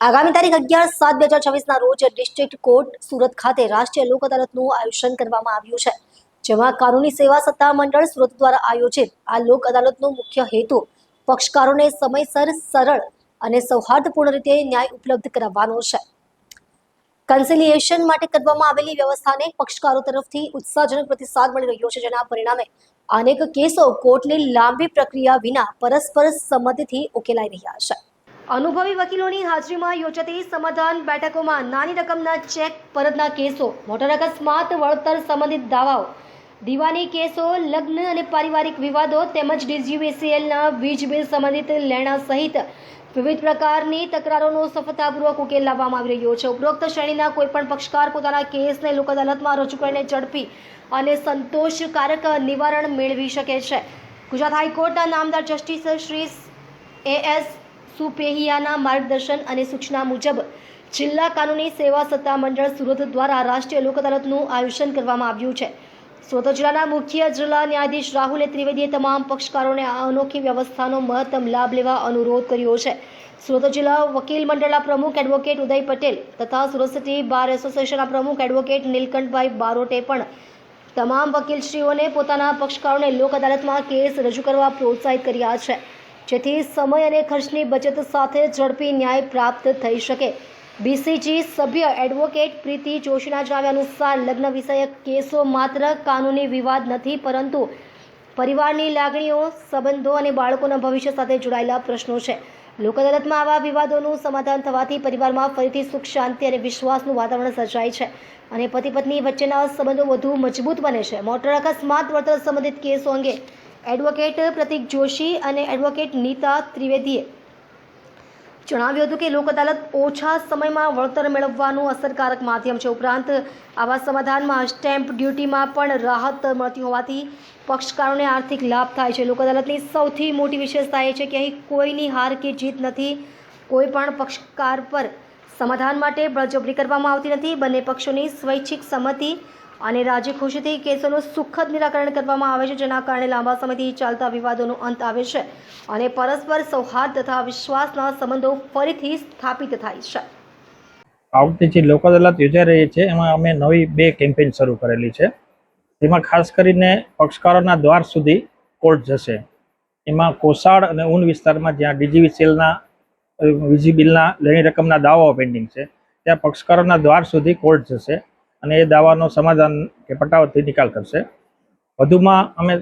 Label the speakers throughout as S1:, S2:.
S1: આગામી તારીખ 11/7/2026 રોજ ડિસ્ટ્રિક્ટ કોર્ટ સુરત ખાતે રાષ્ટ્રીય લોક અદાલતનું આયોજન કરવામાં આવ્યું છે, જેમાં કાનૂની સેવા સત્તા મંડળ સુરત દ્વારા આયોજિત આ લોક અદાલતનો મુખ્ય હેતુ પક્ષકારોને સમયસર, સરળ અને સૌહાર્દપૂર્ણ રીતે ન્યાય ઉપલબ્ધ કરાવવાનો છે. કન્સિલિએશન માટે કરવામાં આવેલી વ્યવસ્થાને પક્ષકારો તરફથી ઉત્સાહજનક પ્રતિસાદ મળી રહ્યો છે, જેના પરિણામે અનેક કેસો કોર્ટની લાંબી પ્રક્રિયા વિના પરસ્પર સંમતિથી ઉકેલાઈ રહ્યા છે. અનુભવી વકીલોની હાજરીમાં યોજાતી સમાધાન બેઠકોમાં નાની રકમના ચેક પરતના કેસો, મોટર અકસ્માત વળતર સંબંધિત દાવાઓ, દીવાની કેસો, લગ્ન અને પારિવારિક વિવાદો તેમજ ડીજીવીસીએલના વીજ બિલ સંબંધિત લેણા સહિત વિવિધ પ્રકારની તકરારોનો સફળતાપૂર્વક ઉકેલ લાવવામાં આવી રહ્યો છે. ઉપરોક્ત શ્રેણીના કોઈપણ પક્ષકાર પોતાના કેસને લોક અદાલતમાં રજૂ કરીને ઝડપી અને સંતોષકારક નિવારણ મેળવી શકે છે. ગુજરાત હાઈકોર્ટના નામદાર જસ્ટિસ શ્રી A.S. સુપેહિયાના માર્ગદર્શન અને સૂચના મુજબ જિલ્લા કાનૂની સેવા સત્તા મંડળ સુરત દ્વારા રાષ્ટ્રીય લોક અદાલતનું આયોજન કરવામાં આવ્યું છે. સુરત જિલ્લાના મુખ્ય જિલ્લા ન્યાયાધીશ રાહુલ ત્રિવેદીએ તમામ પક્ષકારોને આ અનોખી વ્યવસ્થાનો મહત્તમ લાભ લેવા અનુરોધ કર્યો છે. સુરત જિલ્લા વકીલ મંડળના પ્રમુખ એડવોકેટ ઉદય પટેલ તથા સુરત સિટી બાર એસોસિએશનના પ્રમુખ એડવોકેટ નીલકંઠભાઈ બારોટે પણ તમામ વકીલશ્રીઓને પોતાના પક્ષકારોને લોક અદાલતમાં કેસ રજૂ કરવા પ્રોત્સાહિત કર્યા છે, જેથી સમય અને ખર્ચની બચત સાથે ઝડપી ન્યાય પ્રાપ્ત થઈ શકે. બીસીજી સભ્ય એડવોકેટ પ્રીતિ જોશીના જણાવ્યા અનુસાર લગ્ન વિષયક કેસો માત્ર કાનૂની વિવાદ નથી, પરંતુ પરિવારની લાગણીઓ, સંબંધો અને બાળકોના ભવિષ્ય સાથે જોડાયેલા પ્રશ્નો છે. લોક અદાલતમાં આવા વિવાદોનું સમાધાન થવાથી પરિવારમાં ફરીથી સુખ, શાંતિ અને વિશ્વાસનું વાતાવરણ સર્જાય છે અને પતિ પત્ની વચ્ચેના સંબંધો વધુ મજબૂત બને છે. મોટર અકસ્માત વળતર સંબંધિત કેસો અંગે એડવોકેટ પ્રતિક જોશી અને એડવોકેટ નીતા ત્રિવેદીએ જણાવ્યું હતું કે લોક અદાલત ઓછા સમયમાં વળતર મેળવવાનું અસરકારક માધ્યમ છે. ઉપરાંત આવા સમાધાનમાં સ્ટેમ્પ ડ્યુટીમાં પણ રાહત મળતી હોવાથી પક્ષકારોને આર્થિક લાભ થાય છે. લોક અદાલતની સૌથી મોટી વિશેષતા એ છે કે અહીં કોઈની હાર કે જીત નથી, કોઈ પણ પક્ષકાર પર સમાધાન માટે બળજબરી કરવામાં આવતી નથી. બંને પક્ષોની સ્વૈચ્છિક સંમતિ અને રાજી ખુશીથી કેસોનું સુખદ નિરાકરણ કરવામાં આવે છે, જેના કારણે લાંબા સમયથી ચાલતા વિવાદોનો અંત આવે છે અને પરસ્પર સૌહાર્દ તથા વિશ્વાસના સંબંધો ફરીથી સ્થાપિત થાય છે.
S2: આ વખતે જે લોક અદાલત યોજાઈ રહી છે એમાં અમે નવી 2 કેમ્પેઇન શરૂ કરેલી છે. તેમાં ખાસ કરીને પક્ષકારોના દ્વાર સુધી કોર્ટ જશે. એમાં કોસાડ અને ઊન વિસ્તારમાં જ્યાં ડીજીવીસીએલના વીજ બિલના લેણી રકમના દાવાઓ પેન્ડિંગ છે, ત્યાં પક્ષકારોના દ્વાર સુધી કોર્ટ જશે અને એ દાવાનો સમાધાન કે પટાવતી નિકાલ કરશે. વધુમાં અમે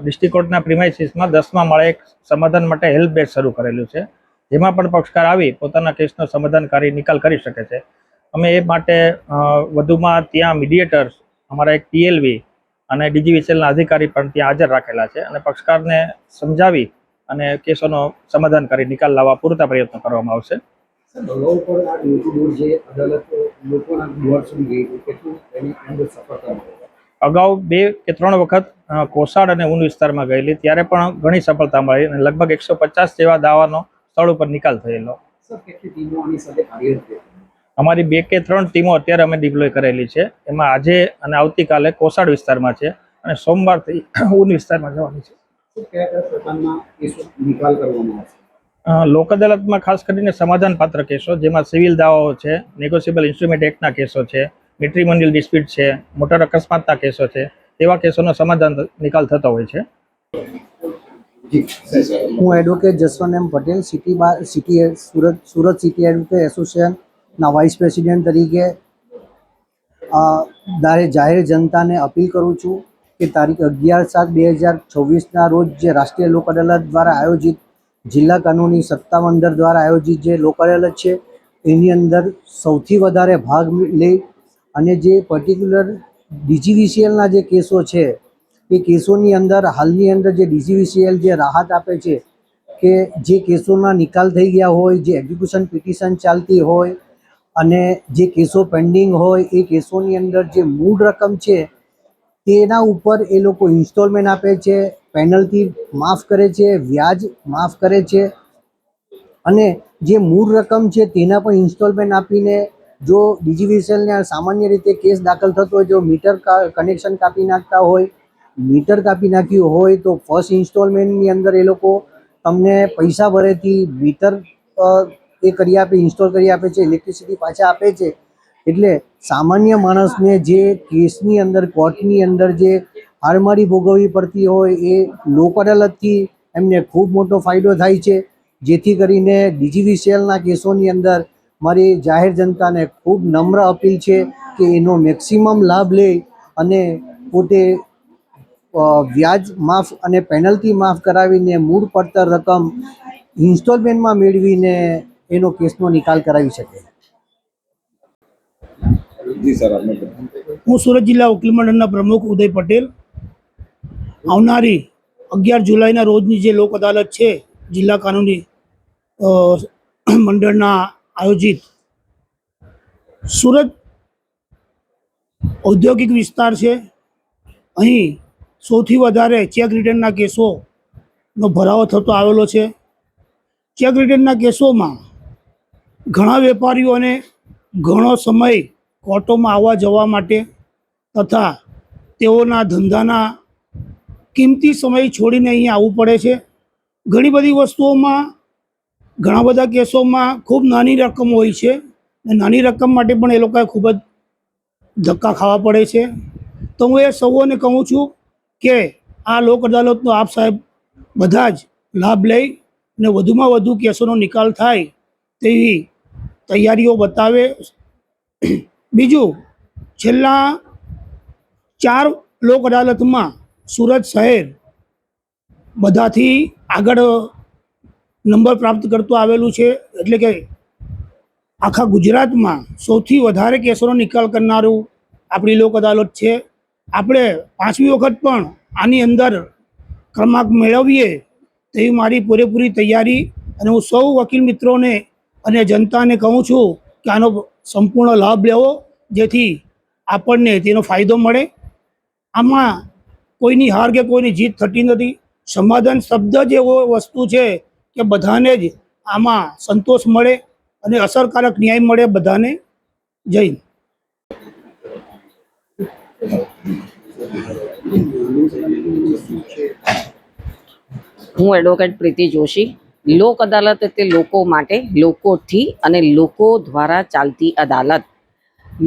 S2: ડિસ્ટ્રિક્ટ કોર્ટના પ્રિમાઇસીસમાં 10મા માળે એક સમાધાન માટે હેલ્પ ડેસ્ક શરૂ કરેલું છે, જેમાં પણ પક્ષકાર આવી પોતાના કેસનો સમાધાનકારી નિકાલ કરી શકે છે. અમે એ માટે વધુમાં ત્યાં મીડિયેટર્સ, અમારા એક PLV અને ડીજીવીસીએલના અધિકારી પણ ત્યાં હાજર રાખેલા છે અને પક્ષકારને સમજાવી અને કેસોનો સમાધાનકારી નિકાલ લાવવા પૂરતા પ્રયત્નો કરવામાં આવશે. અગાઉ 2 કે 3 વખત કોસાડ અને ઊન વિસ્તારમાં ગયેલી, ત્યારે પણ ઘણી સફળતા મળી અને લગભગ 150 જેવા દાવાનો સ્થળ ઉપર નિકાલ થયેલો. અમારી 2 કે 3 ટીમો અત્યારે અમે ડિપ્લોય કરેલી છે. એમાં આજે અને આવતીકાલે કોસાડ વિસ્તારમાં છે અને સોમવારથી ઊન વિસ્તારમાં જવાની છે. લોક અદાલતમાં ખાસ કરીને સમાધાન પાત્ર કેસો, જેમાં સિવિલ દાવાઓ છે, નેગોશિયેબલ ઇન્સ્ટ્રુમેન્ટ એક્ટના કેસો છે, મેટ્રીમોનિયલ ડિસ્પ્યુટ છે, મોટર અકસ્માતના કેસો છે, તેવા કેસોનો સમાધાન નિકાલ થતો હોય છે.
S3: હું એડવોકેટ જસવંત એમ પટેલ, સુરત સિટી એડવોકેટ એસોસિએશનના વાઇસ પ્રેસિડેન્ટ તરીકે જાહેર જનતાને અપીલ કરું છું કે તારીખ 11/7/2026ના રોજ જે રાષ્ટ્રીય લોક અદાલત દ્વારા આયોજિત જિલ્લા કાનૂની સત્તા મંડળ દ્વારા આયોજિત જે લોક અદાલત છે, એની અંદર સૌથી વધારે ભાગ લઈ અને જે પર્ટિક્યુલર ડીજીવીસીએલના જે કેસો છે એ કેસોની અંદર હાલની અંદર જે ડીજીવીસીએલ જે રાહત આપે છે કે જે કેસોના નિકાલ થઈ ગયા હોય, જે એક્ઝિક્યુશન પિટિશન ચાલતી હોય અને જે કેસો પેન્ડિંગ હોય, એ કેસોની અંદર જે મૂળ રકમ છે તેના ઉપર એ લોકો ઇન્સ્ટોલમેન્ટ આપે છે, પેનલ્ટી માફ કરે છે, વ્યાજ માફ કરે છે અને જે મૂળ રકમ છે તેના પણ ઇન્સ્ટોલમેન્ટ આપીને જો ડીજીવીસીએલને સામાન્ય રીતે કેસ દાખલ થતો હોય, જો મીટર કનેક્શન કાપી નાખતા હોય, મીટર કાપી નાખ્યું હોય તો ફર્સ્ટ ઇન્સ્ટોલમેન્ટની અંદર એ લોકો તમને પૈસા ભરેથી મીટર એ કરી આપે, ઇન્સ્ટોલ કરી આપે છે, ઇલેક્ટ્રિસિટી પાછા આપે છે. એટલે સામાન્ય માણસને જે કેસની અંદર કોર્ટની અંદર જે હાડમારી ભોગવવી પડતી હોય એ લોક અદાલતથી એમને ખૂબ મોટો ફાયદો થાય છે. જેથી કરીને ડીજીવીસીએલના કેસોની અંદર મારી જાહેર જનતાને ખૂબ નમ્ર અપીલ છે કે એનો મેક્સિમમ લાભ લે અને પોતે વ્યાજ માફ અને પેનલ્ટી માફ કરાવીને મૂળ પડતર રકમ ઇન્સ્ટોલમેન્ટમાં મેળવીને એનો કેસનો નિકાલ કરાવી શકે.
S4: જી સર, આપને बताएं।
S5: હું સુરત જિલ્લા વકીલ મંડળના પ્રમુખ ઉદય પટેલ. આવનારી 11 જુલાઈના રોજની જે લોક અદાલત છે જિલ્લા કાનૂની મંડળના આયોજિત, સુરત ઔદ્યોગિક વિસ્તાર છે. અહીં સૌથી વધારે ચેક રિટર્નના કેસોનો ભરાવો થતો આવેલો છે. ચેક રિટર્નના કેસોમાં ઘણા વેપારીઓને ઘણો સમય કોર્ટોમાં આવવા જવા માટે તથા તેઓના ધંધાના કિંમતી સમય છોડીને અહીંયા આવવું પડે છે. ઘણી બધી વસ્તુઓમાં ઘણા બધા કેસોમાં ખૂબ નાની રકમ હોય છે અને નાની રકમ માટે પણ એ લોકોએ ખૂબ જ ધક્કા ખાવા પડે છે. તો હું એ સૌને કહું છું કે આ લોક અદાલતનો આપ સાહેબ બધા જ લાભ લઈ અને વધુમાં વધુ કેસોનો નિકાલ થાય તેવી તૈયારીઓ બતાવે. બીજું, છેલ્લા 4 લોક અદાલતમાં સુરત શહેર બધાથી આગળ નંબર પ્રાપ્ત કરતું આવેલું છે. એટલે કે આખા ગુજરાતમાં સૌથી વધારે કેસોનો નિકાલ કરનારું આપણી લોક અદાલત છે. આપણે 5મી વખત પણ આની અંદર ક્રમાંક મેળવીએ તેવી મારી પૂરેપૂરી તૈયારી, અને હું સૌ વકીલ મિત્રોને અને જનતાને કહું છું કે આનો સંપૂર્ણ લાભ લેવો, જેથી આપણને તેનો ફાયદો મળે. આમાં કોઈની હાર કે કોઈની જીત થતી નથી. સમાધાન શબ્દ જ એવો વસ્તુ છે કે બધાને જ આમાં સંતોષ મળે અને અસરકારક ન્યાય મળે બધાને. જય હિન્દ.
S6: હું એડવોકેટ પ્રીતિ જોશી. લોક અદાલત એટલે લોકો માટે, લોકોથી અને લોકો દ્વારા ચાલતી અદાલત.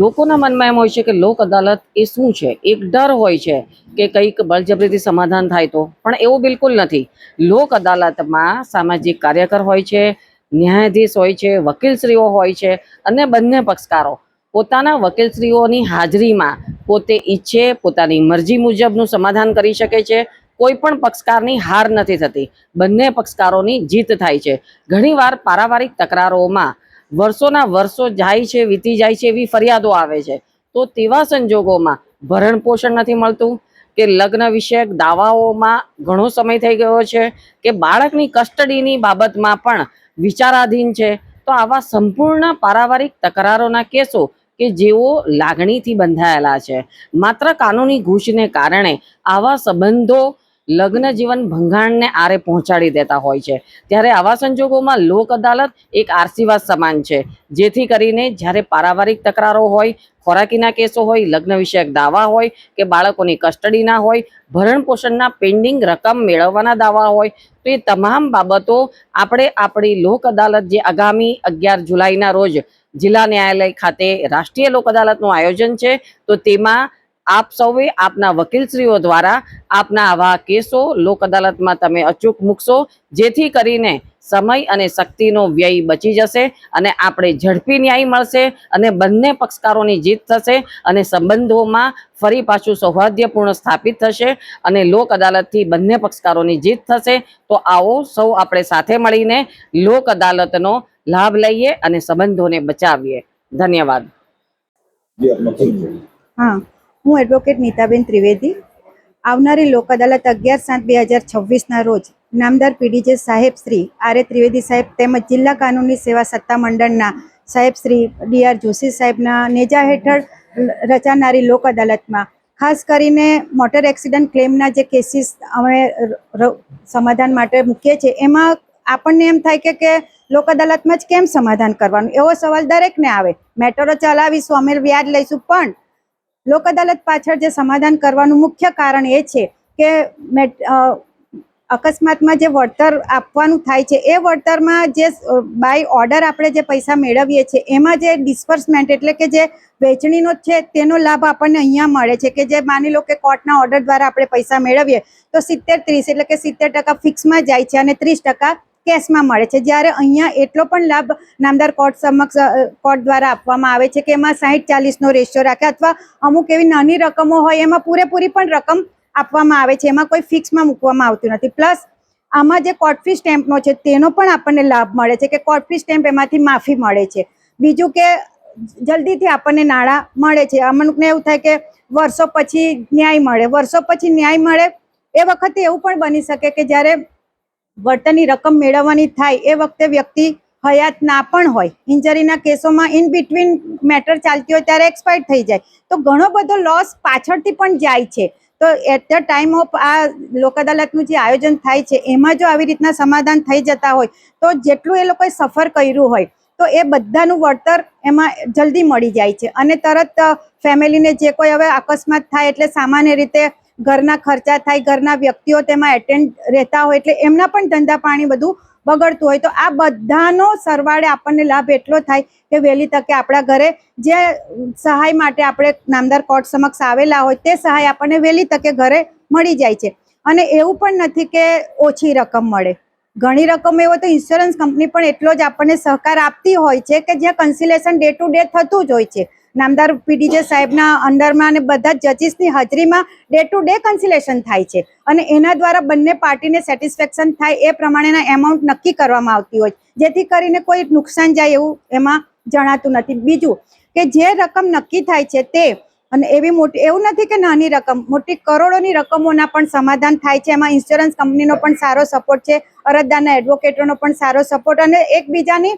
S6: લોકોના મનમાં એમ હોય છે કે લોક અદાલત એ શું છે? એક ડર હોય છે કે કંઈક બળજબરીથી સમાધાન થાય તો, પણ એવું બિલકુલ નથી. લોક અદાલતમાં સામાજિક કાર્યકર હોય છે, ન્યાયાધીશ હોય છે, વકીલશ્રીઓ હોય છે અને બંને પક્ષકારો પોતાના વકીલશ્રીઓની હાજરીમાં પોતે ઈચ્છે પોતાની મરજી મુજબનું સમાધાન કરી શકે છે. કોઈ પણ પક્ષકારની હાર નથી થતી, બંને પક્ષકારોની જીત થાય છે. ઘણીવાર પારિવારિક તકરારોમાં વર્ષોના વર્ષો જાય છે, વીતી જાય છે, એવી ફરિયાદો આવે છે. તો તેવા સંજોગોમાં ભરણ પોષણ નથી મળતું, કે લગ્ન વિષયક દાવાઓમાં ઘણો સમય થઈ ગયો છે, કે બાળકની કસ્ટડીની બાબતમાં પણ વિચારાધીન છે. તો આવા સંપૂર્ણ પારિવારિક તકરારોના કેસો કે જેઓ લાગણીથી બંધાયેલા છે, માત્ર કાનૂની ઘૂંચને કારણે આવા સંબંધો લગ્ન જીવન ભંગાણને આરે પહોંચાડી દેતા હોય છે. ત્યારે આવા સંજોગોમાં લોક અદાલત એક આશીર્વાદ સમાન છે, જેથી કરીને જ્યારે પારિવારિક તકરારો હોય, ખોરાકીના કેસો હોય, લગ્ન વિષયક દાવા હોય, કે બાળકોની કસ્ટડીના હોય, ભરણ પોષણના પેન્ડિંગ રકમ મેળવવાના દાવા હોય, તો એ તમામ બાબતો આપણે આપણી લોક અદાલત જે આગામી 11 જુલાઈના રોજ જિલ્લા ન્યાયાલય ખાતે રાષ્ટ્રીય લોક અદાલતનું આયોજન છે, તો તેમાં આપ સૌએ આપના વકીલશ્રીઓ દ્વારા આપના આવા કેસો લોક અદાલતમાં તમે અચૂક મૂકશો, જેથી કરીને સમય અને શક્તિનો વ્યય બચી જશે અને આપણે ઝડપી ન્યાય મળશે અને બંને પક્ષકારોની જીત થશે અને સંબંધોમાં ફરી પાછું સૌહાર્દપૂર્ણ સ્થાપિત થશે અને લોક અદાલતથી બંને પક્ષકારોની જીત થશે. તો આવો સૌ આપણે સાથે મળીને લોક અદાલતનો લાભ લઈએ અને સંબંધોને બચાવીએ. ધન્યવાદ.
S4: जी, अपना परिचय।
S7: હા, હું એડવોકેટ નીતાબેન ત્રિવેદી. આવનારી લોક અદાલત 11/7/2026ના રોજ નામદાર પીડીજે સાહેબ શ્રી આર.એ. ત્રિવેદી સાહેબ તેમજ જિલ્લા કાનૂની સેવા સત્તા મંડળના સાહેબ શ્રી ડી.આર. જોશી સાહેબના નેજા હેઠળ રચાનારી લોક અદાલતમાં ખાસ કરીને મોટર એક્સિડન્ટ ક્લેમના જે કેસીસ અમે સમાધાન માટે મૂકીએ છીએ, એમાં આપણને એમ થાય કે લોક અદાલતમાં જ કેમ સમાધાન કરવાનું, એવો સવાલ દરેકને આવે. મેટરો ચલાવીશું, અમે વ્યાજ લઈશું, પણ લોક અદાલત પાછળ જે સમાધાન કરવાનું મુખ્ય કારણ એ છે કે અકસ્માતમાં જે વળતર આપવાનું થાય છે એ વળતરમાં જે બાય ઓર્ડર આપણે જે પૈસા મેળવીએ છીએ એમાં જે ડિસ્બર્સમેન્ટ એટલે કે જે વેચણીનો છે તેનો લાભ આપણને અહીંયા મળે છે કે જે માની લો કે કોર્ટના ઓર્ડર દ્વારા આપણે પૈસા મેળવીએ તો 70-30 એટલે કે 70% ફિક્સમાં જાય છે અને 30% કેશમાં મળે છે, જ્યારે અહીંયા એટલો પણ લાભ નામદાર કોર્ટ દ્વારા આપવામાં આવે છે કે એમાં 60-40નો રેશિયો રાખે અથવા અમુક એવી નાની રકમો હોય એમાં પૂરેપૂરી પણ રકમ આપવામાં આવે છે, એમાં કોઈ ફિક્સમાં મૂકવામાં આવતું નથી. પ્લસ આમાં જે કોર્ટ ફી સ્ટેમ્પનો છે તેનો પણ આપણને લાભ મળે છે કે કોર્ટ ફી સ્ટેમ્પ એમાંથી માફી મળે છે. બીજું કે જલ્દીથી આપણને નાણાં મળે છે. અમુકને એવું થાય કે વર્ષો પછી ન્યાય મળે, વર્ષો પછી ન્યાય મળે એ વખતે એવું પણ બની શકે કે જ્યારે વળતરની રકમ મેળવવાની થાય એ વખતે વ્યક્તિ હયાત ના પણ હોય, ઇન્જરીના કેસોમાં ઇન બિટવીન મેટર ચાલતી હોય ત્યારે એક્સપાયર થઈ જાય તો ઘણો બધો લોસ પાછળથી પણ જાય છે. તો એટ ધ ટાઈમ ઓફ આ લોક અદાલતનું જે આયોજન થાય છે એમાં જો આવી રીતના સમાધાન થઈ જતા હોય તો જેટલું એ લોકોએ સફર કર્યું હોય તો એ બધાનું વળતર એમાં જલ્દી મળી જાય છે અને તરત ફેમિલીને જે કોઈ હવે અકસ્માત થાય એટલે સામાન્ય રીતે ઘરના ખર્ચા થાય, ઘરના વ્યક્તિઓ તેમાં એટેન્ડ રહેતા હોય એટલે એમના પણ ધંધા પાણી બધું બગડતું હોય તો આ બધાનો સરવાળે આપણને લાભ એટલો થાય કે વહેલી તકે આપણા ઘરે જે સહાય માટે આપણે નામદાર કોર્ટ સમક્ષ આવેલા હોય તે સહાય આપણને વહેલી તકે ઘરે મળી જાય છે. અને એવું પણ નથી કે ઓછી રકમ મળે, ઘણી રકમ એવો તો ઇન્સ્યોરન્સ કંપની પણ એટલો જ આપણને સહકાર આપતી હોય છે કે જ્યાં કન્સિલેશન ડે ટુ ડે થતું જ હોય છે. નામદાર પીડીજે સાહેબના અંડરમાં અને બધા જજીસની હાજરીમાં ડે ટુ ડે કન્સિલેશન થાય છે અને એના દ્વારા બંને પાર્ટીને સેટિસ્ફેક્શન થાય એ પ્રમાણેના એમાઉન્ટ નક્કી કરવામાં આવતી હોય જેથી કરીને કોઈ નુકસાન જાય એવું એમાં જણાતું નથી. બીજું કે જે રકમ નક્કી થાય છે તે અને એવી મોટી એવું નથી કે નાની રકમ, મોટી કરોડોની રકમોના પણ સમાધાન થાય છે. એમાં ઇન્સ્યોરન્સ કંપનીનો પણ સારો સપોર્ટ છે, અરજદારના એડવોકેટોનો પણ સારો સપોર્ટ અને એકબીજાની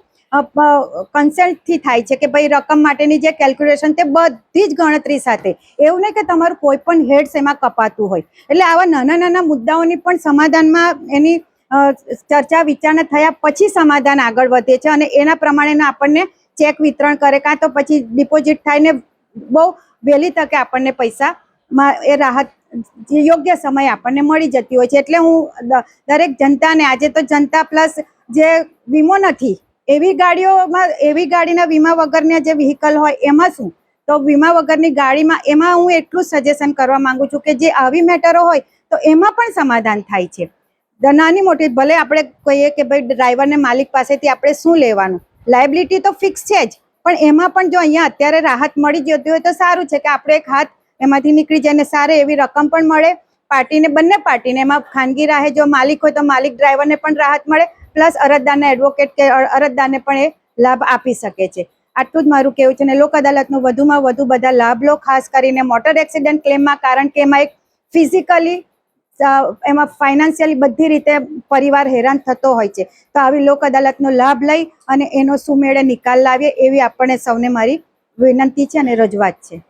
S7: કન્સલ્ટથી થાય છે કે ભાઈ રકમ માટેની જે કેલ્ક્યુલેશન તે બધી જ ગણતરી સાથે, એવું નહીં કે તમારું કોઈ પણ હેડ્સ એમાં કપાતું હોય. એટલે આવા નાના નાના મુદ્દાઓની પણ સમાધાનમાં એની ચર્ચા વિચારણા થયા પછી સમાધાન આગળ વધે છે અને એના પ્રમાણેના આપણને ચેક વિતરણ કરે કાં તો પછી ડિપોઝિટ થાય ને બહુ વહેલી તકે આપણને પૈસામાં એ રાહત યોગ્ય સમય આપણને મળી જતી હોય છે. એટલે હું દરેક જનતાને, આજે તો જનતા પ્લસ જે વીમો નથી એવી ગાડીઓમાં, એવી ગાડીના વીમા વગરના જે વ્હીકલ હોય એમાં શું, તો વીમા વગરની ગાડીમાં એમાં હું એટલું સજેશન કરવા માંગુ છું કે જે આવી મેટરો હોય તો એમાં પણ સમાધાન થાય છે. નાની મોટી ભલે આપણે કહીએ કે ભાઈ ડ્રાઈવરને માલિક પાસેથી આપણે શું લેવાનું, લાયબિલિટી તો ફિક્સ છે જ, પણ એમાં પણ જો અહીંયા અત્યારે રાહત મળી જતી હોય તો સારું છે કે આપણે એક હાથ એમાંથી નીકળી જાય ને સારી એવી રકમ પણ મળે પાર્ટીને, બંને પાર્ટીને. એમાં ખાનગી રાહે જો માલિક હોય તો માલિક ડ્રાઈવરને પણ રાહત મળે પ્લસ અરજદારના એડવોકેટ કે અરજદારને પણ એ લાભ આપી શકે છે. આટલું જ મારું કહેવું છે. અને લોક અદાલતનો વધુમાં વધુ બધા લાભ લો, ખાસ કરીને મોટર એક્સિડન્ટ ક્લેમમાં, કારણ કે એમાં એક ફિઝિકલી એમાં ફાઇનાન્શિયલી બધી રીતે પરિવાર હેરાન થતો હોય છે. તો આવી લોક અદાલતનો લાભ લઈ અને એનો સુમેળે નિકાલ લાવીએ એવી આપણને સૌને મારી વિનંતી છે અને રજૂઆત છે.